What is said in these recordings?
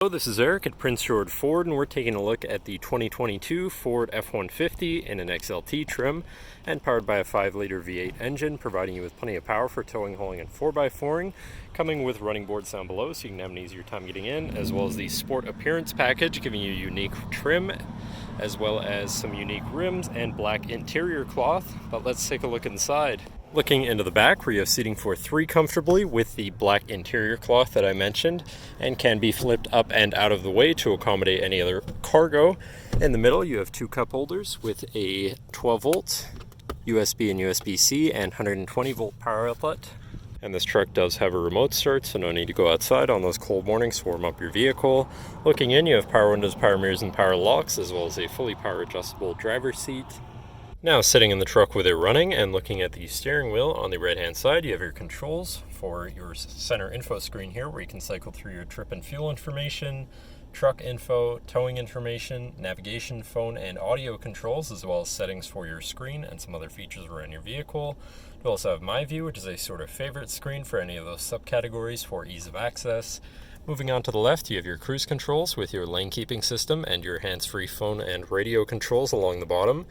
Hello, this is Eric at Prince George Ford, and we're taking a look at the 2022 Ford F-150 in an XLT trim and powered by a 5-liter V8 engine, providing you with plenty of power for towing, hauling, and 4x4ing, coming with running boards down below so you can have an easier time getting in, as well as the Sport Appearance package, giving you unique trim, as well as some unique rims and black interior cloth. But let's take a look inside. Looking into the back, where you have seating for 3 comfortably with the black interior cloth that I mentioned, and can be flipped up and out of the way to accommodate any other cargo. In the middle, you have 2 cup holders with a 12-volt USB and USB-C and 120-volt power outlet. And this truck does have a remote start, so no need to go outside on those cold mornings to warm up your vehicle. Looking in, you have power windows, power mirrors, and power locks, as well as a fully power adjustable driver's seat. Now, sitting in the truck with it running and looking at the steering wheel on the right-hand side, you have your controls for your center info screen here, where you can cycle through your trip and fuel information, truck info, towing information, navigation, phone, and audio controls, as well as settings for your screen and some other features around your vehicle. You also have My View, which is a sort of favorite screen for any of those subcategories for ease of access. Moving on to the left, you have your cruise controls with your lane keeping system and your hands-free phone and radio controls along the bottom.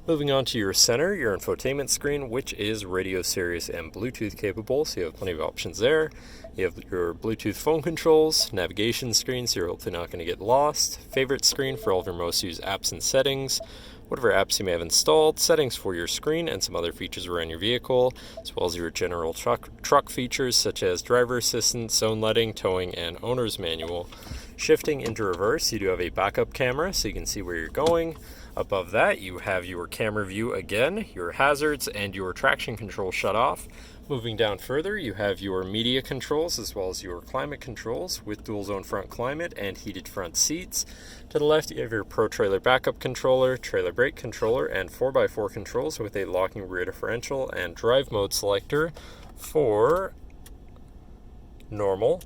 Moving on to your center, your infotainment screen, which is radio, Sirius, and Bluetooth capable, so you have plenty of options there. You have your Bluetooth phone controls, navigation screen, so you're hopefully not going to get lost, favorite screen for all of your most used apps and settings, whatever apps you may have installed, settings for your screen, and some other features around your vehicle, as well as your general truck features such as driver assistance, zone lighting, towing, and owner's manual. Shifting into reverse, you do have a backup camera so you can see where you're going. Above that, you have your camera view again, your hazards, and your traction control shut off. Moving down further, you have your media controls as well as your climate controls with dual zone front climate and heated front seats. To the left, you have your Pro Trailer backup controller, trailer brake controller, and 4x4 controls with a locking rear differential and drive mode selector for normal,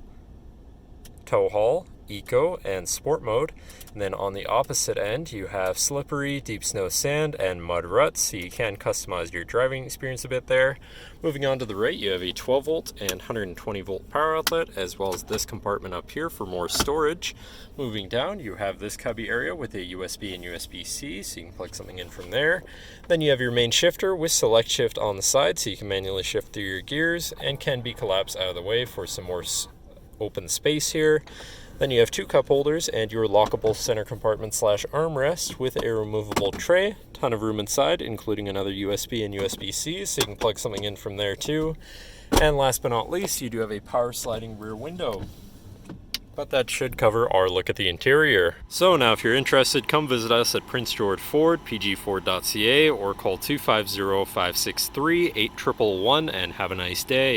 tow haul, eco, and sport mode. And then on the opposite end, you have slippery, deep snow, sand, and mud ruts, so you can customize your driving experience a bit there. Moving on to the right, you have a 12-volt and 120-volt power outlet, as well as this compartment up here for more storage. Moving down, you have this cubby area with a USB and USB-C, so you can plug something in from there. Then you have your main shifter with select shift on the side, so you can manually shift through your gears, and can be collapsed out of the way for some more open space here. Then you have 2 cup holders and your lockable center compartment / armrest with a removable tray. Ton of room inside, including another USB and USB-C, so you can plug something in from there too. And last but not least, you do have a power sliding rear window. But that should cover our look at the interior. So now if you're interested, come visit us at Prince George Ford, pgford.ca, or call 250-563-8111 and have a nice day.